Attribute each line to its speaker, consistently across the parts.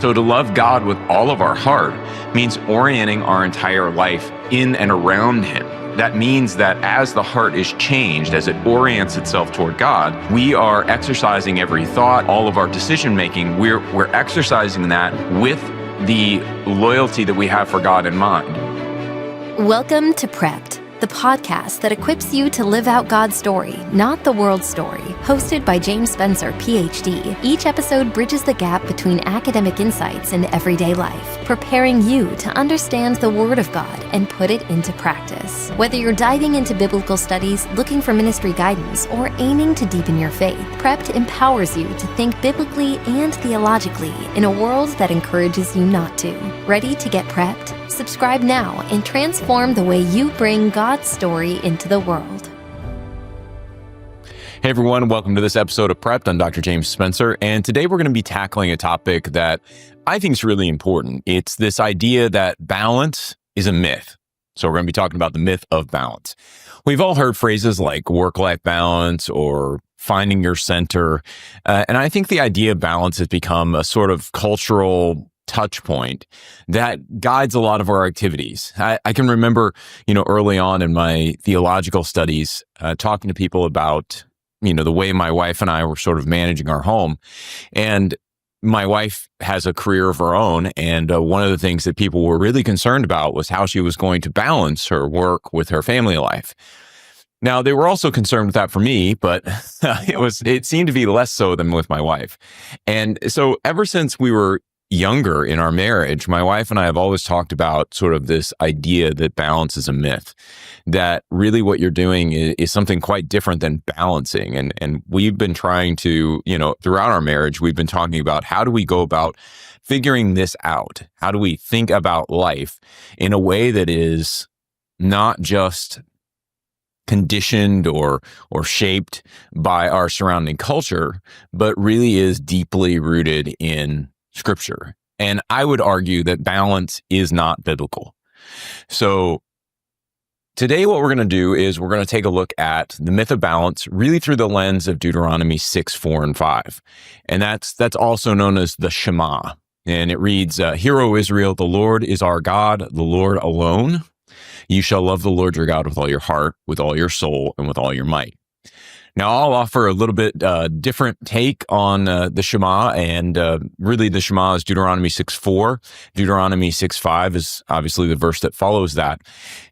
Speaker 1: So to love God with all of our heart means orienting our entire life in and around Him. That means that as the heart is changed, as it orients itself toward God, we are exercising every thought, all of our decision making. We're exercising that with the loyalty that we have for God in mind.
Speaker 2: Welcome to Prepped, the podcast that equips you to live out God's story, not the world's story. Hosted by James Spencer, PhD, each episode bridges the gap between academic insights and everyday life, preparing you to understand the Word of God and put it into practice. Whether you're diving into biblical studies, looking for ministry guidance, or aiming to deepen your faith, Prepped empowers you to think biblically and theologically in a world that encourages you not to. Ready to get prepped? Subscribe now and transform the way you bring God's story into the world.
Speaker 1: Hey everyone, welcome to this episode of Prepped. I'm Dr. James Spencer, and today we're going to be tackling a topic that I think is really important. It's this idea that balance is a myth. So we're going to be talking about the myth of balance. We've all heard phrases like work-life balance or finding your center, and I think the idea of balance has become a sort of cultural touch point that guides a lot of our activities. I can remember, early on in my theological studies, talking to people about, the way my wife and I were sort of managing our home. And my wife has a career of her own. And one of the things that people were really concerned about was how she was going to balance her work with her family life. Now, they were also concerned with that for me, but it seemed to be less so than with my wife. And so ever since we were younger in our marriage, my wife and I have always talked about sort of this idea that balance is a myth, that really what you're doing is something quite different than balancing. And we've been trying to, throughout our marriage, we've been talking about how do we go about figuring this out? How do we think about life in a way that is not just conditioned or shaped by our surrounding culture, but really is deeply rooted in Scripture. And I would argue that balance is not biblical. So today what we're going to do is we're going to take a look at the myth of balance really through the lens of Deuteronomy 6, 4, and 5. And that's also known as the Shema. And it reads, Hear, O Israel, the Lord is our God, the Lord alone. You shall love the Lord your God with all your heart, with all your soul, and with all your might. Now, I'll offer a little bit different take on the Shema, and really the Shema is Deuteronomy 6:4. Deuteronomy 6:5 is obviously the verse that follows that.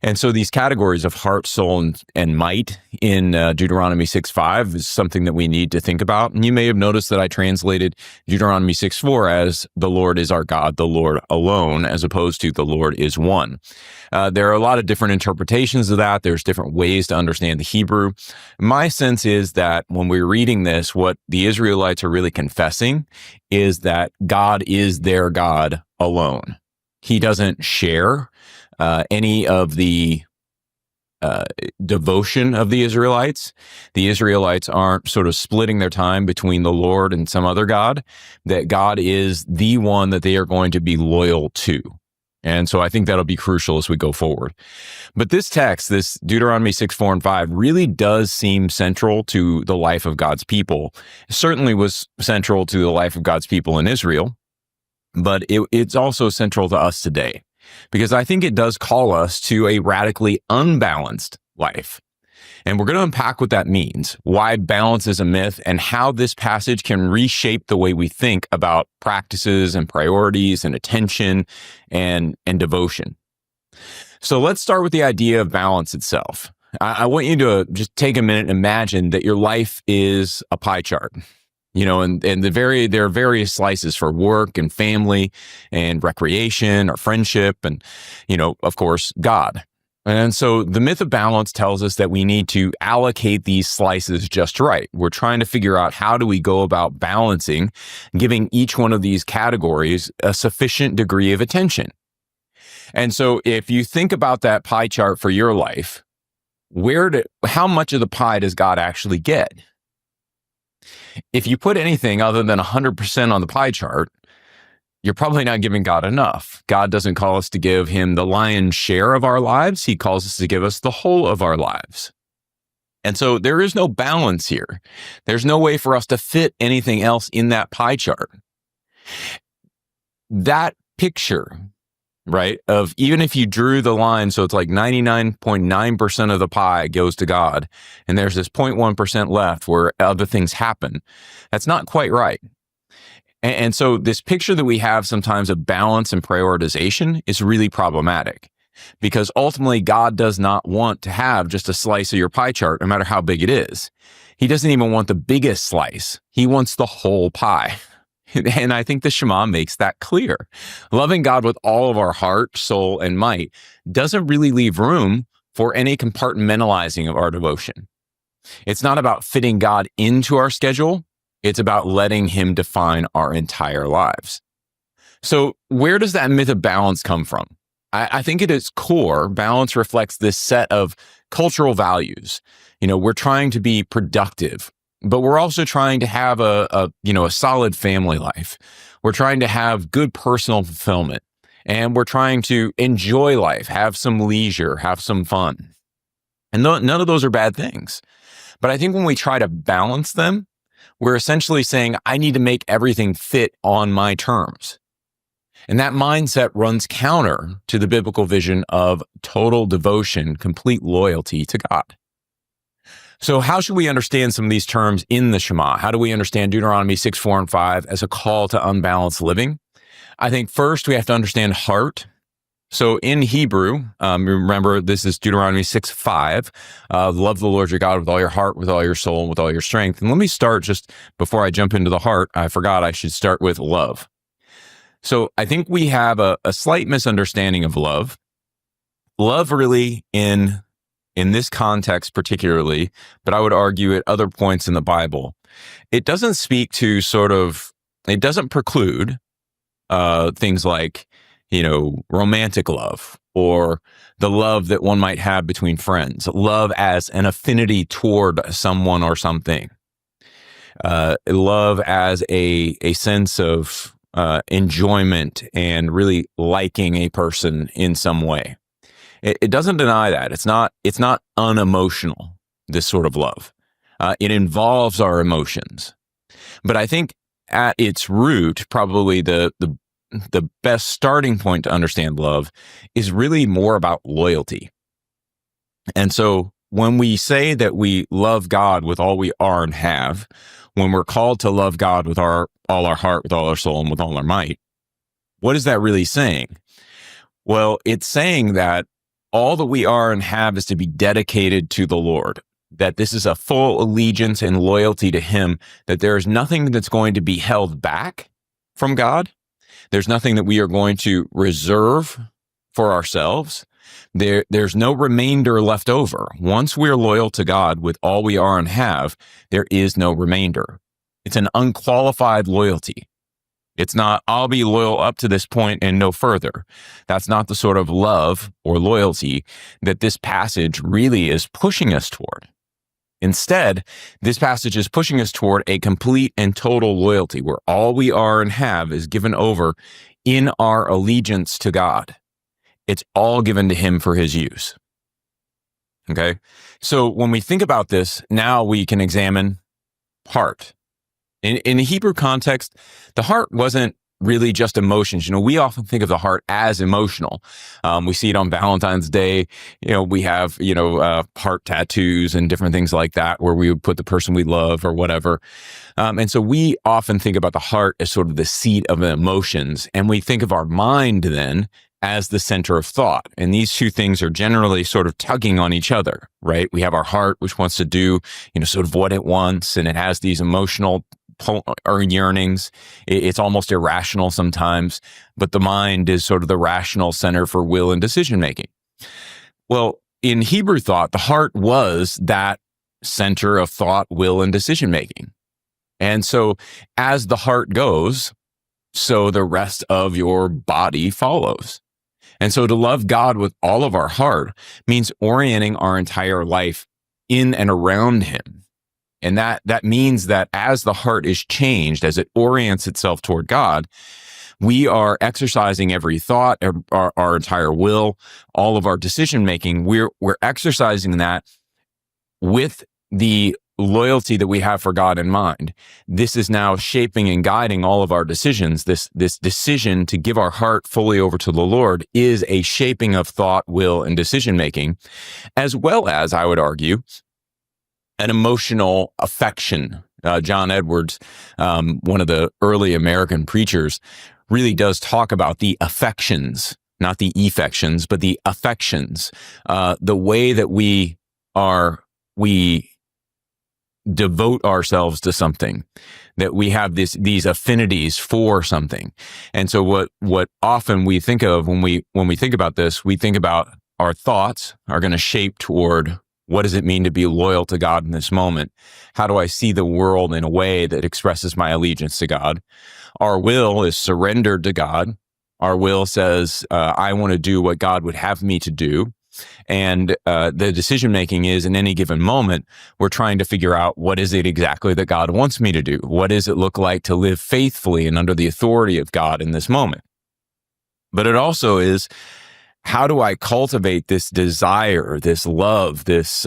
Speaker 1: And so these categories of heart, soul, and might in Deuteronomy 6:5 is something that we need to think about. And you may have noticed that I translated Deuteronomy 6:4 as the Lord is our God, the Lord alone, as opposed to the Lord is one. There are a lot of different interpretations of that. There's different ways to understand the Hebrew. My sense is that when we're reading this, what the Israelites are really confessing is that God is their God alone. He doesn't share any of the devotion of the Israelites. The Israelites aren't sort of splitting their time between the Lord and some other God, that God is the one that they are going to be loyal to. And so I think that'll be crucial as we go forward. But this text, this Deuteronomy 6, 4, and 5, really does seem central to the life of God's people. It certainly was central to the life of God's people in Israel, but it's also central to us today, because I think it does call us to a radically unbalanced life. And we're going to unpack what that means, why balance is a myth, and how this passage can reshape the way we think about practices and priorities and attention and devotion. So let's start with the idea of balance itself. I want you to just take a minute and imagine that your life is a pie chart. And there are various slices for work and family and recreation or friendship and, of course, God. And so the myth of balance tells us that we need to allocate these slices just right. We're trying to figure out how do we go about balancing, giving each one of these categories a sufficient degree of attention. And so if you think about that pie chart for your life, how much of the pie does God actually get? If you put anything other than 100% on the pie chart, you're probably not giving God enough. God doesn't call us to give him the lion's share of our lives. He calls us to give us the whole of our lives. And so there is no balance here. There's no way for us to fit anything else in that pie chart. that picture, right, of even if you drew the line, so it's like 99.9% of the pie goes to God, and there's this 0.1% left where other things happen, that's not quite right. And so this picture that we have sometimes of balance and prioritization is really problematic, because ultimately God does not want to have just a slice of your pie chart, no matter how big it is. He doesn't even want the biggest slice. He wants the whole pie. And I think the Shema makes that clear. Loving God with all of our heart, soul, and might doesn't really leave room for any compartmentalizing of our devotion. It's not about fitting God into our schedule. It's about letting him define our entire lives. So where does that myth of balance come from? I think at its core, balance reflects this set of cultural values. We're trying to be productive, but we're also trying to have a solid family life. We're trying to have good personal fulfillment, and we're trying to enjoy life, have some leisure, have some fun. And none of those are bad things. But I think when we try to balance them, we're essentially saying, I need to make everything fit on my terms. And that mindset runs counter to the biblical vision of total devotion, complete loyalty to God. So how should we understand some of these terms in the Shema? How do we understand Deuteronomy 6, 4, and 5 as a call to unbalanced living? I think first we have to understand heart. So in Hebrew, remember, this is Deuteronomy 6, 5, love the Lord your God with all your heart, with all your soul, and with all your strength. And let me start, just before I jump into the heart, I forgot I should start with love. So I think we have a slight misunderstanding of love. Love really in this context particularly, but I would argue at other points in the Bible, it doesn't speak to it doesn't preclude things like, romantic love or the love that one might have between friends, love as an affinity toward someone or something, love as a sense of enjoyment and really liking a person in some way. It doesn't deny that. It's not unemotional, this sort of love. It involves our emotions. But I think at its root, probably the best starting point to understand love is really more about loyalty. And so when we say that we love God with all we are and have, when we're called to love God with all our heart, with all our soul, and with all our might, what is that really saying? Well, it's saying that all that we are and have is to be dedicated to the Lord, that this is a full allegiance and loyalty to him, that there is nothing that's going to be held back from God. There's nothing that we are going to reserve for ourselves. There's no remainder left over. Once we're loyal to God with all we are and have, there is no remainder. It's an unqualified loyalty. It's not, I'll be loyal up to this point and no further. That's not the sort of love or loyalty that this passage really is pushing us toward. Instead, this passage is pushing us toward a complete and total loyalty where all we are and have is given over in our allegiance to God. It's all given to him for his use. Okay? So when we think about this, now we can examine heart. In the Hebrew context, the heart wasn't really just emotions. We often think of the heart as emotional. We see it on Valentine's Day. We have, heart tattoos and different things like that where we would put the person we love or whatever. And so we often think about the heart as sort of the seat of emotions. And we think of our mind then as the center of thought. And these two things are generally sort of tugging on each other, right? We have our heart, which wants to do, sort of what it wants. And it has these emotional or yearnings. It's almost irrational sometimes, but the mind is sort of the rational center for will and decision making. Well, in Hebrew thought, the heart was that center of thought, will, and decision making. And so as the heart goes, so the rest of your body follows. And so to love God with all of our heart means orienting our entire life in and around him. And that means that as the heart is changed, as it orients itself toward God, we are exercising every thought, our entire will, all of our decision making. We're exercising that with the loyalty that we have for God in mind, this is now shaping and guiding all of our decisions. This decision to give our heart fully over to the Lord is a shaping of thought, will, and decision making, as well as, I would argue, an emotional affection. John Edwards, one of the early American preachers, really does talk about the affections, not the effections, but the affections, the way that we devote ourselves to something, that we have these affinities for something. And so what often we think of when we think about this, we think about our thoughts are going to shape toward what does it mean to be loyal to God in this moment? How do I see the world in a way that expresses my allegiance to God? Our will is surrendered to God. Our will says, I want to do what God would have me to do. And the decision making is, in any given moment, we're trying to figure out what is it exactly that God wants me to do? What does it look like to live faithfully and under the authority of God in this moment? But it also is, how do I cultivate this desire, this love, this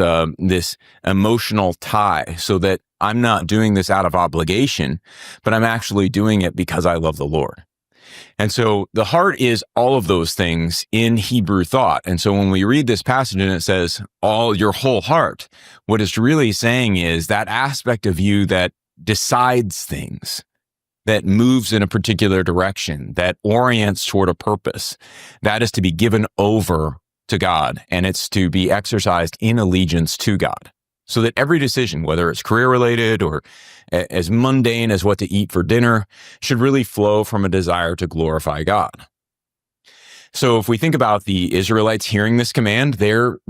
Speaker 1: emotional tie, so that I'm not doing this out of obligation, but I'm actually doing it because I love the Lord? And so the heart is all of those things in Hebrew thought. And so when we read this passage and it says, all your whole heart, what it's really saying is that aspect of you that decides things, that moves in a particular direction, that orients toward a purpose, that is to be given over to God, and it's to be exercised in allegiance to God. So that every decision, whether it's career related or as mundane as what to eat for dinner, should really flow from a desire to glorify God. So if we think about the Israelites hearing this command, they were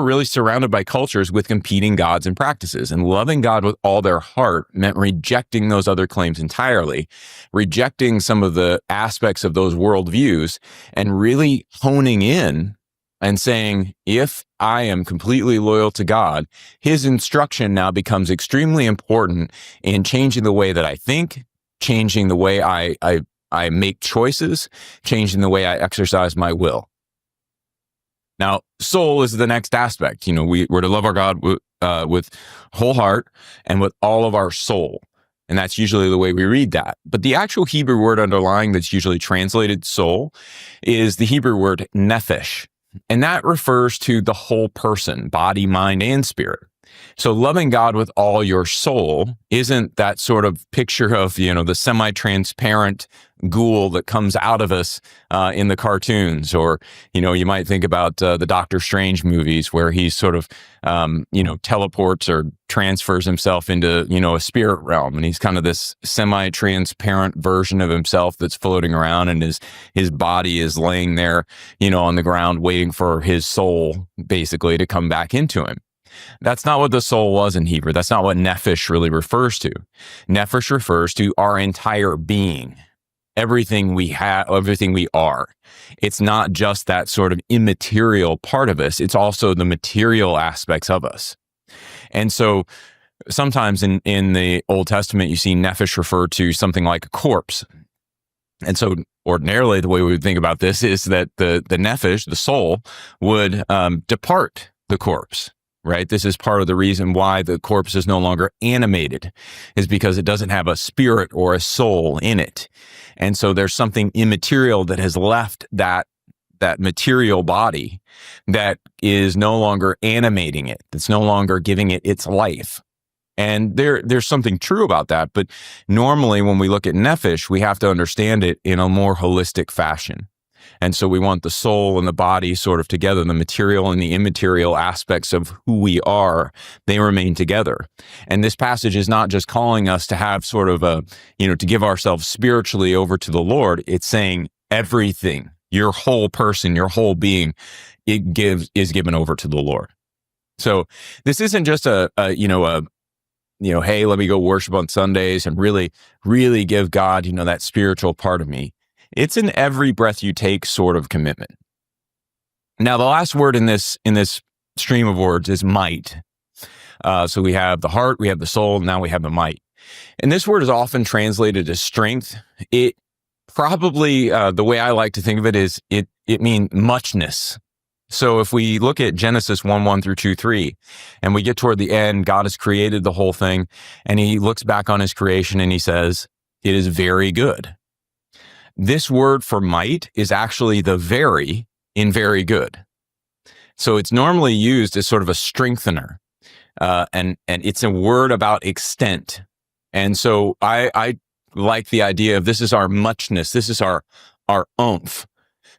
Speaker 1: really surrounded by cultures with competing gods and practices, and loving God with all their heart meant rejecting those other claims entirely, rejecting some of the aspects of those worldviews, and really honing in and saying, if I am completely loyal to God, his instruction now becomes extremely important in changing the way that I think, changing the way I make choices, changing the way I exercise my will. Now, soul is the next aspect. We're to love our God with whole heart and with all of our soul. And that's usually the way we read that. But the actual Hebrew word underlying that's usually translated soul is the Hebrew word nephesh. And that refers to the whole person, body, mind, and spirit. So loving God with all your soul isn't that sort of picture of, the semi-transparent ghoul that comes out of us in the cartoons, or, you might think about the Doctor Strange movies where he sort of, teleports or transfers himself into, a spirit realm. And he's kind of this semi-transparent version of himself that's floating around, and his body is laying there, on the ground waiting for his soul basically to come back into him. That's not what the soul was in Hebrew. That's not what nephesh really refers to. Nephesh refers to our entire being, everything we have, everything we are. It's not just that sort of immaterial part of us. It's also the material aspects of us. And so sometimes in the Old Testament, you see nephesh referred to something like a corpse. And so ordinarily, the way we would think about this is that the nephesh, the soul, would depart the corpse. Right? This is part of the reason why the corpse is no longer animated, is because it doesn't have a spirit or a soul in it. And so there's something immaterial that has left that material body that is no longer animating it, that's no longer giving it its life. And there's something true about that. But normally when we look at nephesh, we have to understand it in a more holistic fashion. And so we want the soul and the body sort of together, the material and the immaterial aspects of who we are, they remain together. And this passage is not just calling us to have sort of to give ourselves spiritually over to the Lord. It's saying everything, your whole person, your whole being, is given over to the Lord. So this isn't just hey, let me go worship on Sundays and really, really give God, that spiritual part of me. It's an every breath you take sort of commitment. Now, the last word in this stream of words is might. So we have the heart, we have the soul, now we have the might. And this word is often translated as strength. It probably, the way I like to think of it is it means muchness. So if we look at Genesis 1:1 through 2:3, and we get toward the end, God has created the whole thing, and he looks back on his creation and he says, it is very good. This word for might is actually the very in very good. So it's normally used as sort of a strengthener, and it's a word about extent. And so I like the idea of this is our muchness, this is our oomph.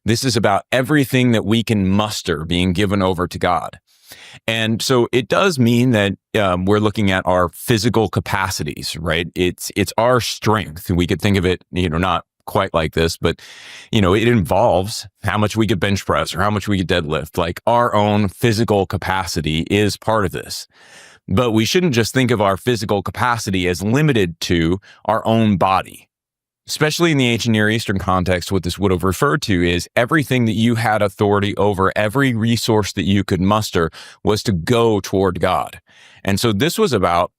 Speaker 1: This is about everything that we can muster being given over to God. And so it does mean that we're looking at our physical capacities, right? It's our strength. We could think of it, not quite like this, but, it involves how much we could bench press or how much we could deadlift. Like our own physical capacity is part of this. But we shouldn't just think of our physical capacity as limited to our own body. Especially in the ancient Near Eastern context, what this would have referred to is everything that you had authority over, every resource that you could muster was to go toward God. And so this was about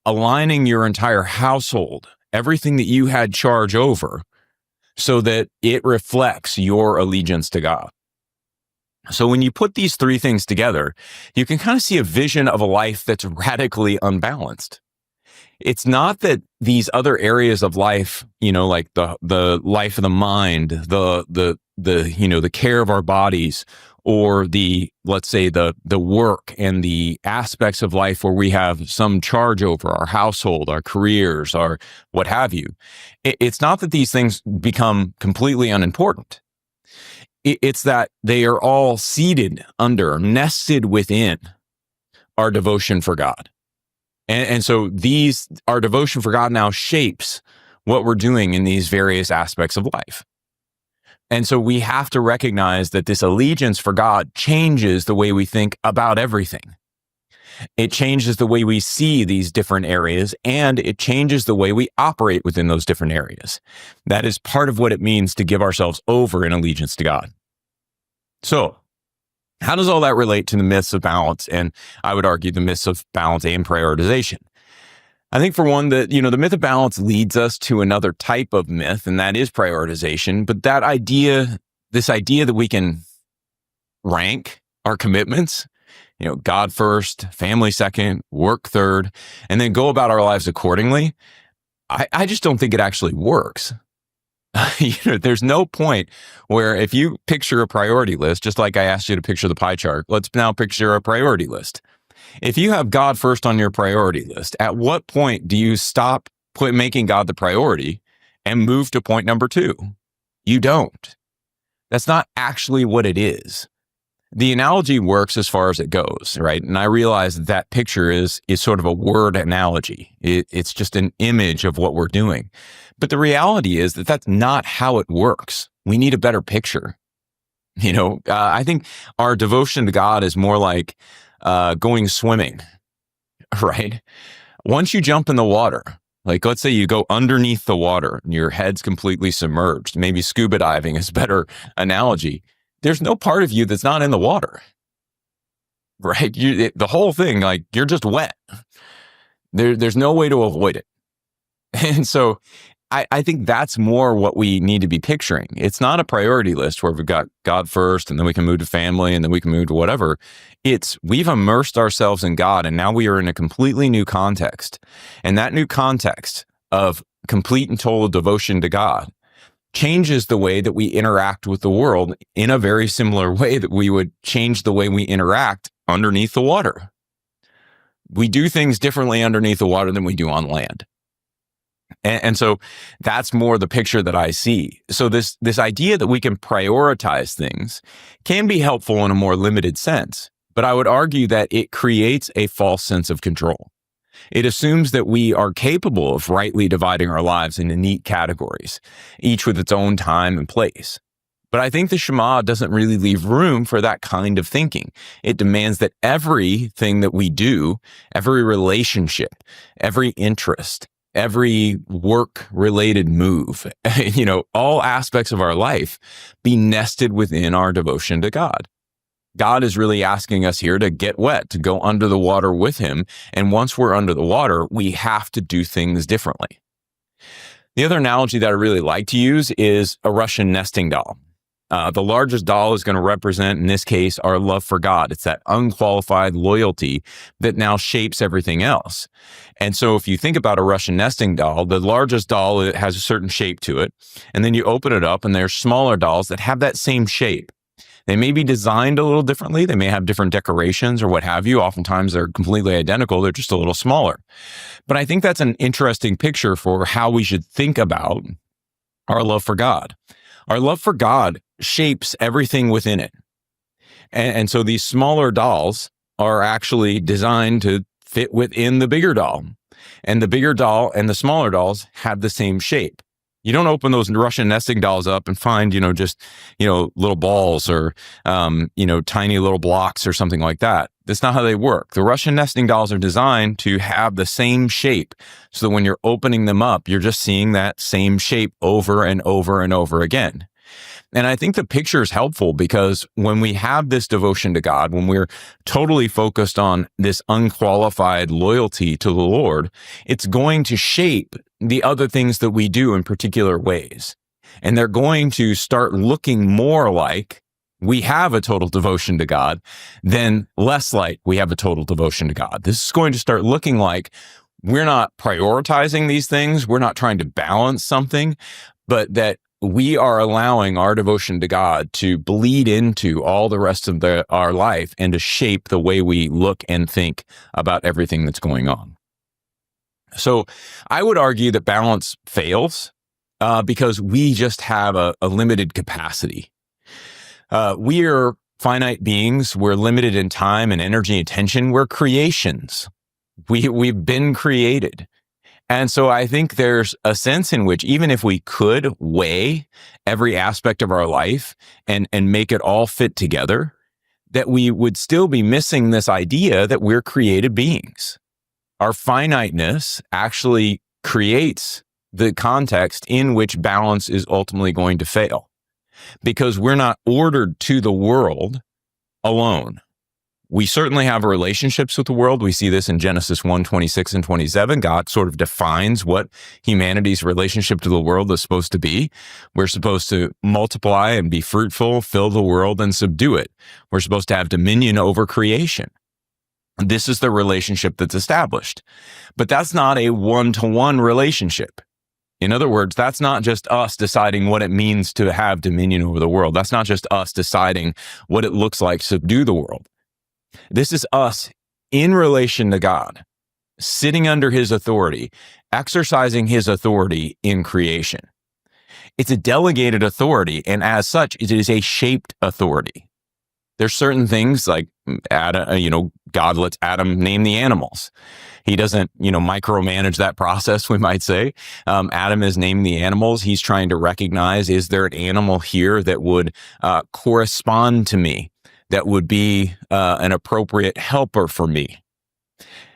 Speaker 1: aligning your entire household, everything that you had charge over, so that it reflects your allegiance to God. So when you put these three things together, you can kind of see a vision of a life that's radically unbalanced. It's not that these other areas of life, like the life of the mind, the care of our bodies, or let's say the work and the aspects of life where we have some charge over our household, our careers, our what have you. It's not that these things become completely unimportant. It's that they are all seated under, nested within our devotion for God. And so our devotion for God now shapes what we're doing in these various aspects of life. And so we have to recognize that this allegiance for God changes the way we think about everything. It changes the way we see these different areas, and it changes the way we operate within those different areas. That is part of what it means to give ourselves over in allegiance to God. So, how does all that relate to the myths of balance? And I would argue the myths of balance and prioritization. I think for one, the myth of balance leads us to another type of myth, and that is prioritization. But this idea that we can rank our commitments, God first, family second, work third, and then go about our lives accordingly, I just don't think it actually works. There's no point where if you picture a priority list, just like I asked you to picture the pie chart, let's now picture a priority list. If you have God first on your priority list, at what point do you stop making God the priority and move to point number 2? You don't. That's not actually what it is. The analogy works as far as it goes, right? And I realize that picture is sort of a word analogy. It's just an image of what we're doing. But the reality is that that's not how it works. We need a better picture. I think our devotion to God is more like going swimming, right? Once you jump in the water, like let's say you go underneath the water and your head's completely submerged, maybe scuba diving is a better analogy. There's no part of you that's not in the water, right? The whole thing, like you're just wet. There's no way to avoid it. And so I think that's more what we need to be picturing. It's not a priority list where we've got God first and then we can move to family and then we can move to whatever. It's we've immersed ourselves in God and now we are in a completely new context. And that new context of complete and total devotion to God changes the way that we interact with the world in a very similar way that we would change the way we interact underneath the water. We do things differently underneath the water than we do on land. And so that's more the picture that I see. So this idea that we can prioritize things can be helpful in a more limited sense, but I would argue that it creates a false sense of control. It assumes that we are capable of rightly dividing our lives into neat categories, each with its own time and place. But I think the Shema doesn't really leave room for that kind of thinking. It demands that everything that we do, every relationship, every interest, every work-related move, all aspects of our life be nested within our devotion to God. God is really asking us here to get wet, to go under the water with him. And once we're under the water, we have to do things differently. The other analogy that I really like to use is a Russian nesting doll. The largest doll is going to represent, in this case, our love for God. It's that unqualified loyalty that now shapes everything else. And so if you think about a Russian nesting doll, the largest doll, it has a certain shape to it. And then you open it up and there's smaller dolls that have that same shape. They may be designed a little differently. They may have different decorations or what have you. Oftentimes they're completely identical. They're just a little smaller. But I think that's an interesting picture for how we should think about our love for God. Our love for God shapes everything within it. And so these smaller dolls are actually designed to fit within the bigger doll. And the bigger doll and the smaller dolls have the same shape. You don't open those Russian nesting dolls up and find, just, little balls or, tiny little blocks or something like that. That's not how they work. The Russian nesting dolls are designed to have the same shape so that when you're opening them up, you're just seeing that same shape over and over and over again. And I think the picture is helpful because when we have this devotion to God, when we're totally focused on this unqualified loyalty to the Lord, it's going to shape the other things that we do in particular ways. And they're going to start looking more like we have a total devotion to God than less like we have a total devotion to God. This is going to start looking like we're not prioritizing these things. We're not trying to balance something, but that we are allowing our devotion to God to bleed into all the rest of our life and to shape the way we look and think about everything that's going on. So I would argue that balance fails because we just have a limited capacity. We are finite beings. We're limited in time and energy and attention. We're creations. We've been created. And so I think there's a sense in which even if we could weigh every aspect of our life and make it all fit together, that we would still be missing this idea that we're created beings. Our finiteness actually creates the context in which balance is ultimately going to fail because we're not ordered to the world alone. We certainly have relationships with the world. We see this in Genesis 1:26 and 27. God sort of defines what humanity's relationship to the world is supposed to be. We're supposed to multiply and be fruitful, fill the world and subdue it. We're supposed to have dominion over creation. This is the relationship that's established. But that's not a one-to-one relationship. In other words, that's not just us deciding what it means to have dominion over the world. That's not just us deciding what it looks like to subdue the world. This is us in relation to God, sitting under his authority, exercising his authority in creation. It's a delegated authority, and as such, it is a shaped authority. There's certain things like Adam, God lets Adam name the animals. He doesn't, micromanage that process, we might say. Adam is naming the animals. He's trying to recognize, is there an animal here that would correspond to me? That would be an appropriate helper for me.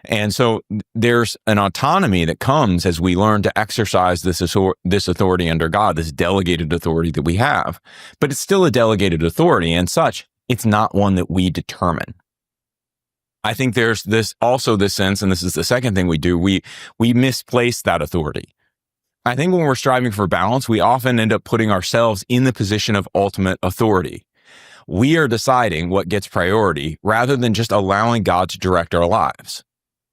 Speaker 1: And so there's an autonomy that comes as we learn to exercise this authority under God, this delegated authority that we have. But it's still a delegated authority, and such, it's not one that we determine. I think there's this sense, and this is the second thing we do, we misplace that authority. I think when we're striving for balance, we often end up putting ourselves in the position of ultimate authority. We are deciding what gets priority rather than just allowing God to direct our lives.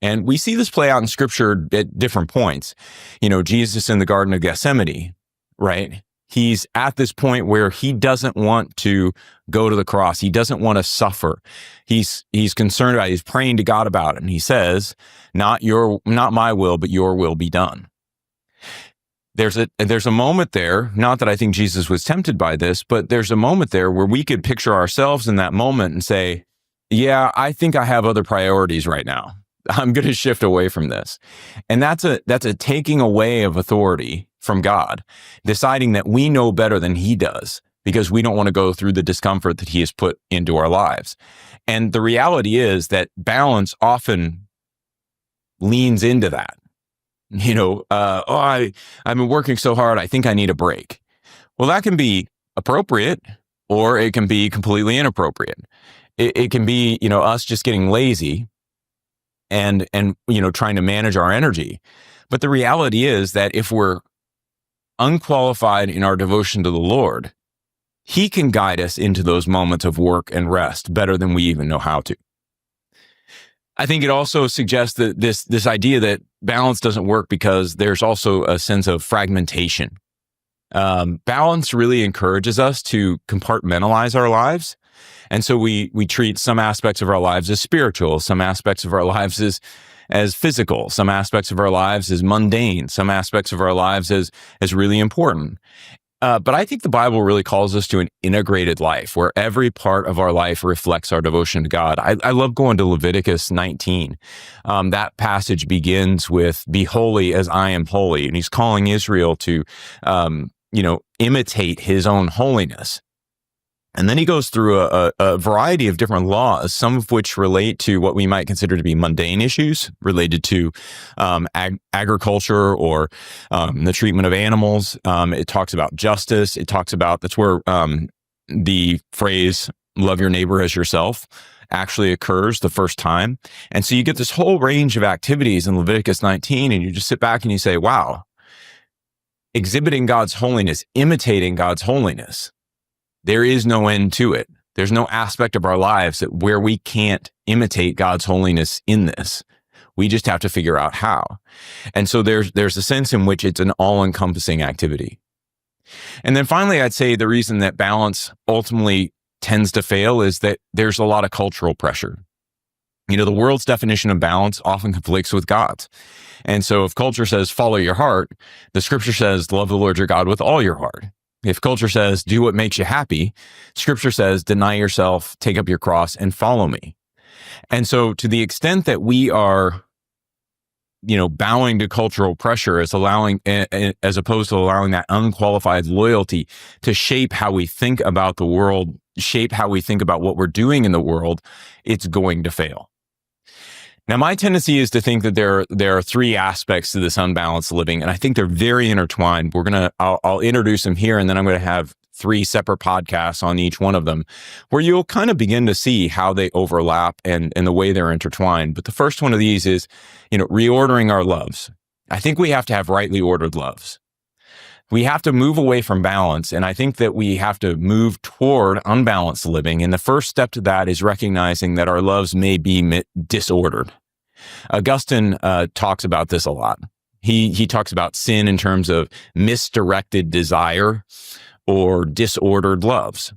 Speaker 1: And we see this play out in scripture at different points. Jesus in the Garden of Gethsemane, right? He's at this point where he doesn't want to go to the cross. He doesn't want to suffer. He's concerned about it. He's praying to God about it. And he says, not my will, but your will be done. There's a moment there, not that I think Jesus was tempted by this, but there's a moment there where we could picture ourselves in that moment and say, yeah, I think I have other priorities right now. I'm going to shift away from this. And that's a taking away of authority from God, deciding that we know better than he does because we don't want to go through the discomfort that he has put into our lives. And the reality is that balance often leans into that. I've been working so hard, I think I need a break. Well, that can be appropriate, or it can be completely inappropriate. It can be, us just getting lazy and trying to manage our energy. But the reality is that if we're unqualified in our devotion to the Lord, He can guide us into those moments of work and rest better than we even know how to. I think it also suggests that this idea that balance doesn't work because there's also a sense of fragmentation. Balance really encourages us to compartmentalize our lives. And so we treat some aspects of our lives as spiritual, some aspects of our lives as physical, some aspects of our lives as mundane, some aspects of our lives as really important. But I think the Bible really calls us to an integrated life where every part of our life reflects our devotion to God. I love going to Leviticus 19. That passage begins with, "Be holy as I am holy." And he's calling Israel to, imitate his own holiness. And then he goes through a variety of different laws, some of which relate to what we might consider to be mundane issues related to agriculture or the treatment of animals. It talks about justice. It talks about, that's where the phrase, "love your neighbor as yourself," actually occurs the first time. And so you get this whole range of activities in Leviticus 19, and you just sit back and you say, wow, exhibiting God's holiness, imitating God's holiness. There is no end to it. There's no aspect of our lives where we can't imitate God's holiness in this. We just have to figure out how. And so there's a sense in which it's an all-encompassing activity. And then finally, I'd say the reason that balance ultimately tends to fail is that there's a lot of cultural pressure. The world's definition of balance often conflicts with God's. And so if culture says, follow your heart, the scripture says, love the Lord your God with all your heart. If culture says, do what makes you happy, scripture says, deny yourself, take up your cross, and follow me. And so to the extent that we are, bowing to cultural pressure as opposed to allowing that unqualified loyalty to shape how we think about the world, shape how we think about what we're doing in the world, it's going to fail. Now, my tendency is to think that there are three aspects to this unbalanced living, and I think they're very intertwined. I'll introduce them here, and then I'm going to have three separate podcasts on each one of them, where you'll kind of begin to see how they overlap and the way they're intertwined. But the first one of these is, reordering our loves. I think we have to have rightly ordered loves. We have to move away from balance, and I think that we have to move toward unbalanced living. And the first step to that is recognizing that our loves may be disordered. Augustine talks about this a lot. He talks about sin in terms of misdirected desire or disordered loves.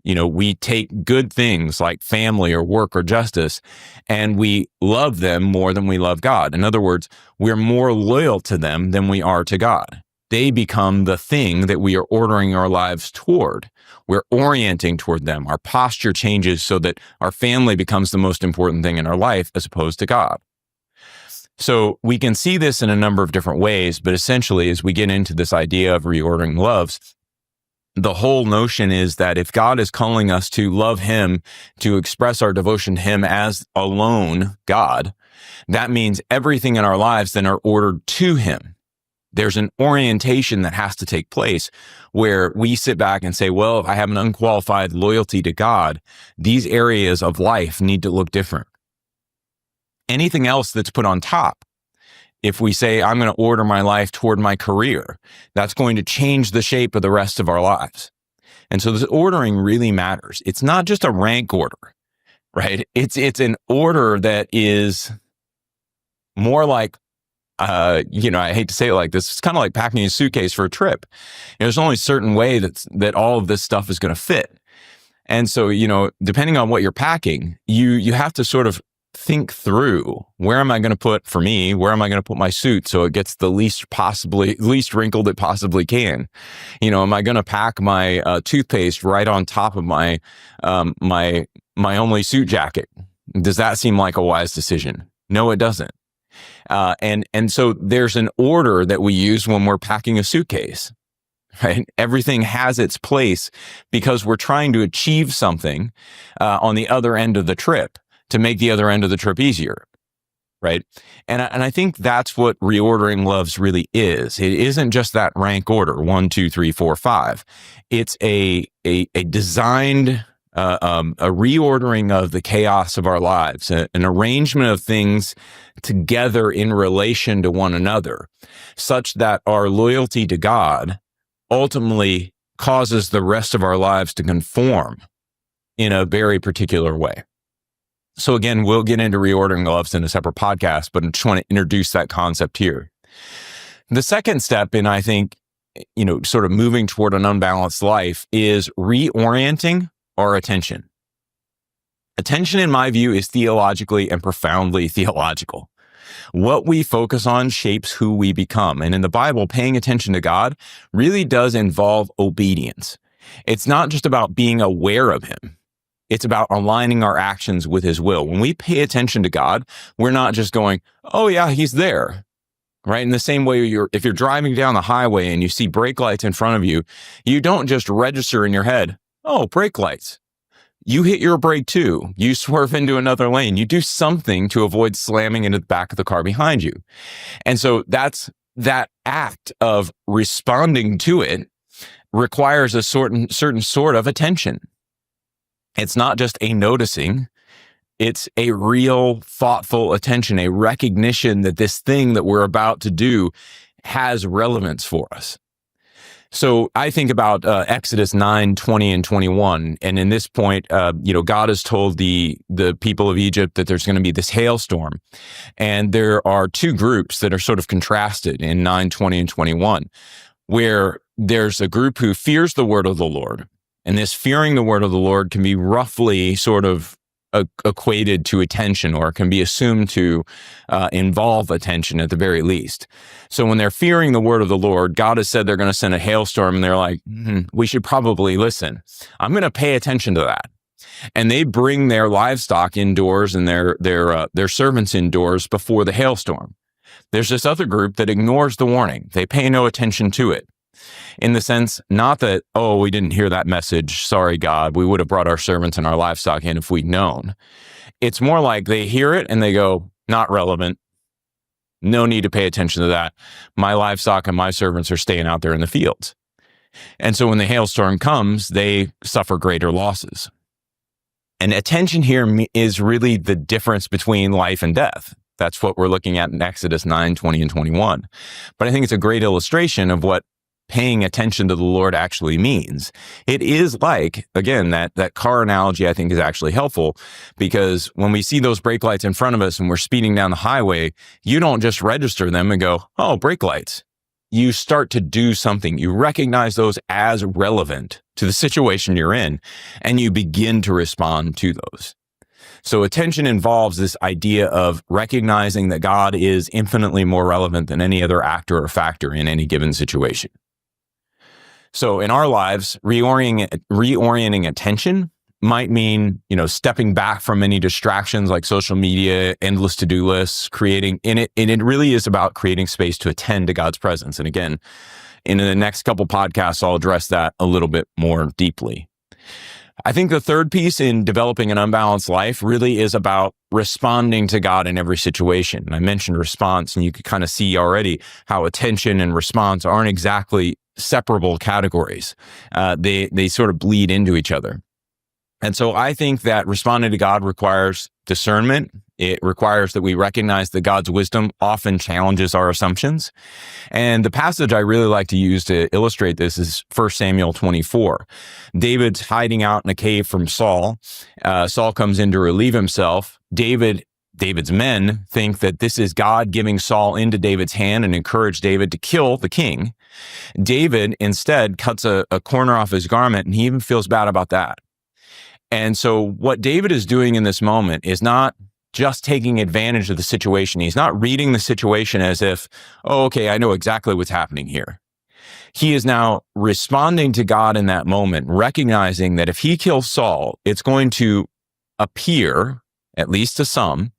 Speaker 1: We take good things like family or work or justice, and we love them more than we love God. In other words, we're more loyal to them than we are to God. They become the thing that we are ordering our lives toward. We're orienting toward them. Our posture changes so that our family becomes the most important thing in our life as opposed to God. So we can see this in a number of different ways, but essentially as we get into this idea of reordering loves, the whole notion is that if God is calling us to love him, to express our devotion to him as alone God, that means everything in our lives then are ordered to him. There's an orientation that has to take place where we sit back and say, well, if I have an unqualified loyalty to God, these areas of life need to look different. Anything else that's put on top, if we say, I'm going to order my life toward my career, that's going to change the shape of the rest of our lives. And so this ordering really matters. It's not just a rank order, right? It's an order that is more like, I hate to say it like this, it's kind of like packing a suitcase for a trip. There's only a certain way that all of this stuff is going to fit. And so, depending on what you're packing, you have to sort of think through, where am I going to put my suit so it gets the least wrinkled it possibly can? Am I going to pack my toothpaste right on top of my only suit jacket? Does that seem like a wise decision? No, it doesn't. And so there's an order that we use when we're packing a suitcase, right? Everything has its place because we're trying to achieve something on the other end of the trip to make the other end of the trip easier, right? And I think that's what reordering loves really is. It isn't just that rank order, 1, 2, 3, 4, 5. It's a designed a reordering of the chaos of our lives, an arrangement of things together in relation to one another, such that our loyalty to God ultimately causes the rest of our lives to conform in a very particular way. So again, we'll get into reordering loves in a separate podcast, but I just want to introduce that concept here. The second step in, I think, sort of moving toward an unbalanced life is reorienting our attention. Attention, in my view, is theologically and profoundly theological. What we focus on shapes who we become. And in the Bible, paying attention to God really does involve obedience. It's not just about being aware of him. It's about aligning our actions with his will. When we pay attention to God, we're not just going, oh yeah, he's there, right? In the same way, if you're driving down the highway and you see brake lights in front of you, you don't just register in your head, oh, brake lights. You hit your brake too. You swerve into another lane. You do something to avoid slamming into the back of the car behind you. And so that act of responding to it requires a certain sort of attention. It's not just a noticing, it's a real thoughtful attention, a recognition that this thing that we're about to do has relevance for us. So I think about Exodus 9, 20, and 21. And in this point, God has told the people of Egypt that there's going to be this hailstorm. And there are two groups that are sort of contrasted in 9, 20, and 21, where there's a group who fears the word of the Lord. And this fearing the word of the Lord can be roughly sort of equated to attention, or can be assumed to involve attention at the very least. So when they're fearing the word of the Lord, God has said they're going to send a hailstorm, and they're like, we should probably listen. I'm going to pay attention to that. And they bring their livestock indoors and their servants indoors before the hailstorm. There's this other group that ignores the warning. They pay no attention to it. In the sense, not that, oh, we didn't hear that message. Sorry, God, we would have brought our servants and our livestock in if we'd known. It's more like they hear it and they go, not relevant. No need to pay attention to that. My livestock and my servants are staying out there in the fields. And so when the hailstorm comes, they suffer greater losses. And attention here is really the difference between life and death. That's what we're looking at in Exodus 9, 20, and 21. But I think it's a great illustration of what paying attention to the Lord actually means. It is like, again, that car analogy I think is actually helpful, because when we see those brake lights in front of us and we're speeding down the highway, you don't just register them and go, oh, brake lights. You start to do something. You recognize those as relevant to the situation you're in, and you begin to respond to those. So attention involves this idea of recognizing that God is infinitely more relevant than any other actor or factor in any given situation. So in our lives, reorienting attention might mean, stepping back from any distractions like social media, endless to-do lists, and it really is about creating space to attend to God's presence. And again, in the next couple podcasts, I'll address that a little bit more deeply. I think the third piece in developing an unbalanced life really is about responding to God in every situation. And I mentioned response, and you could kind of see already how attention and response aren't exactly separable categories. They sort of bleed into each other. And so I think that responding to God requires discernment. It requires that we recognize that God's wisdom often challenges our assumptions. And the passage I really like to use to illustrate this is 1 Samuel 24. David's hiding out in a cave from Saul. Saul comes in to relieve himself. David's men think that this is God giving Saul into David's hand and encourage David to kill the king. David instead cuts a corner off his garment, and he even feels bad about that. And so what David is doing in this moment is not just taking advantage of the situation. He's not reading the situation as if, oh, okay, I know exactly what's happening here. He is now responding to God in that moment, recognizing that if he kills Saul, it's going to appear, at least to some,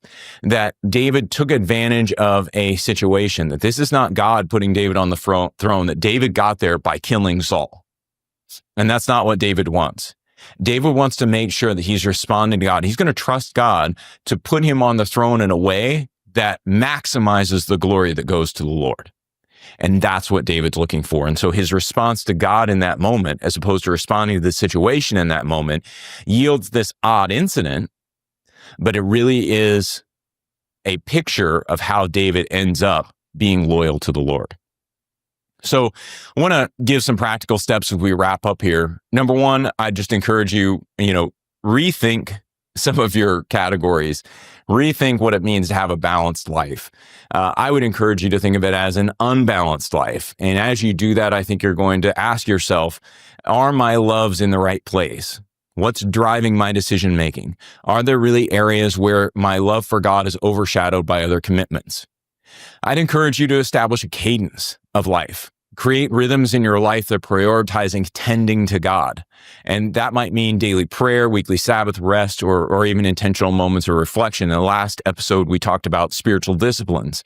Speaker 1: that David took advantage of a situation, that this is not God putting David on the throne, that David got there by killing Saul. And that's not what David wants. David wants to make sure that he's responding to God. He's going to trust God to put him on the throne in a way that maximizes the glory that goes to the Lord. And that's what David's looking for. And so his response to God in that moment, as opposed to responding to the situation in that moment, yields this odd incident, but it really is a picture of how David ends up being loyal to the Lord. So I want to give some practical steps as we wrap up here. Number one, I just encourage you, rethink some of your categories, rethink what it means to have a balanced life. I would encourage you to think of it as an unbalanced life. And as you do that, I think you're going to ask yourself, are my loves in the right place? What's driving my decision making? Are there really areas where my love for God is overshadowed by other commitments? I'd encourage you to establish a cadence of life. Create rhythms in your life that prioritizing tending to God. And that might mean daily prayer, weekly Sabbath rest, or even intentional moments of reflection. In the last episode, we talked about spiritual disciplines.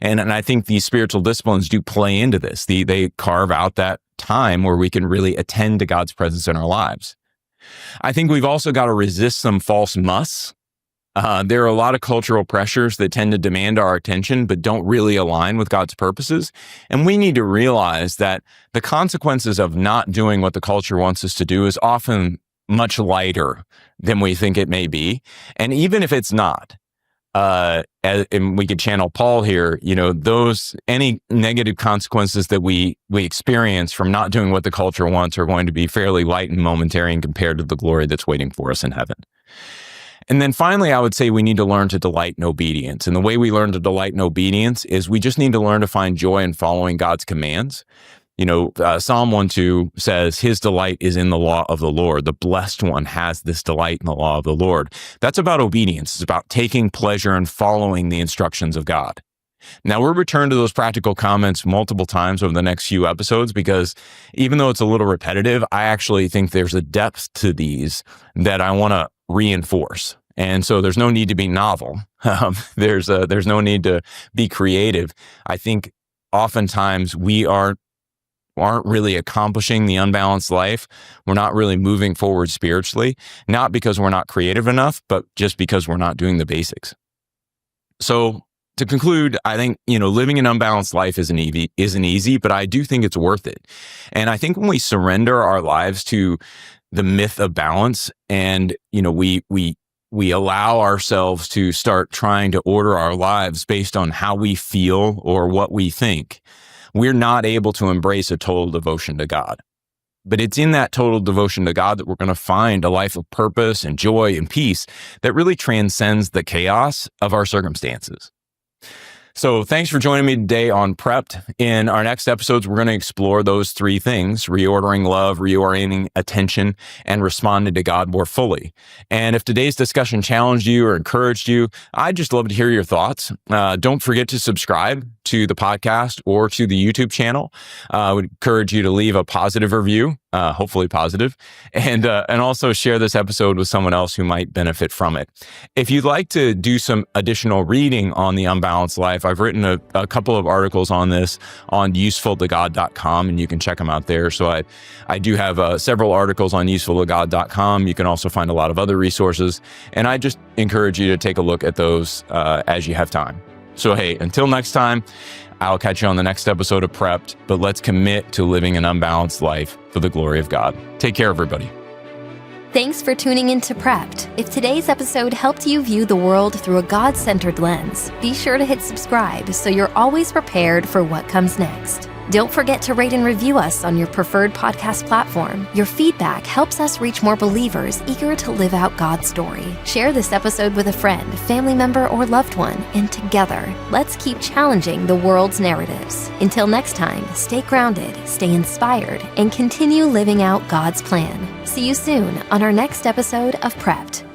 Speaker 1: And I think these spiritual disciplines do play into this. They carve out that time where we can really attend to God's presence in our lives. I think we've also got to resist some false musts. There are a lot of cultural pressures that tend to demand our attention, but don't really align with God's purposes. And we need to realize that the consequences of not doing what the culture wants us to do is often much lighter than we think it may be. And even if it's not, and we could channel Paul here, any negative consequences that we experience from not doing what the culture wants are going to be fairly light and momentary and compared to the glory that's waiting for us in heaven. And then finally, I would say we need to learn to delight in obedience. And the way we learn to delight in obedience is we just need to learn to find joy in following God's commands. Psalm 1:2 says, his delight is in the law of the Lord. The blessed one has this delight in the law of the Lord. That's about obedience. It's about taking pleasure in following the instructions of God. Now, we'll return to those practical comments multiple times over the next few episodes because even though it's a little repetitive, I actually think there's a depth to these that I want to reinforce. And so there's no need to be novel. There's no need to be creative. I think oftentimes we aren't really accomplishing the unbalanced life. We're not really moving forward spiritually, not because we're not creative enough, but just because we're not doing the basics. So to conclude, I think, living an unbalanced life isn't easy, but I do think it's worth it. And I think when we surrender our lives to the myth of balance and, we allow ourselves to start trying to order our lives based on how we feel or what we think, we're not able to embrace a total devotion to God. But it's in that total devotion to God that we're going to find a life of purpose and joy and peace that really transcends the chaos of our circumstances. So thanks for joining me today on Prepped. In our next episodes, we're going to explore those three things: reordering love, reorienting attention, and responding to God more fully. And if today's discussion challenged you or encouraged you, I'd just love to hear your thoughts. Don't forget to subscribe to the podcast or to the YouTube channel. I would encourage you to leave a positive review, hopefully positive, and also share this episode with someone else who might benefit from it. If you'd like to do some additional reading on the unbalanced life, I've written a couple of articles on this on usefultogod.com, and you can check them out there. So I do have several articles on usefultogod.com. You can also find a lot of other resources, and I just encourage you to take a look at those as you have time. So hey, until next time, I'll catch you on the next episode of Prepped, but let's commit to living an unbalanced life for the glory of God. Take care, everybody.
Speaker 2: Thanks for tuning in to Prepped. If today's episode helped you view the world through a God-centered lens, be sure to hit subscribe so you're always prepared for what comes next. Don't forget to rate and review us on your preferred podcast platform. Your feedback helps us reach more believers eager to live out God's story. Share this episode with a friend, family member, or loved one, and together, let's keep challenging the world's narratives. Until next time, stay grounded, stay inspired, and continue living out God's plan. See you soon on our next episode of Prepped.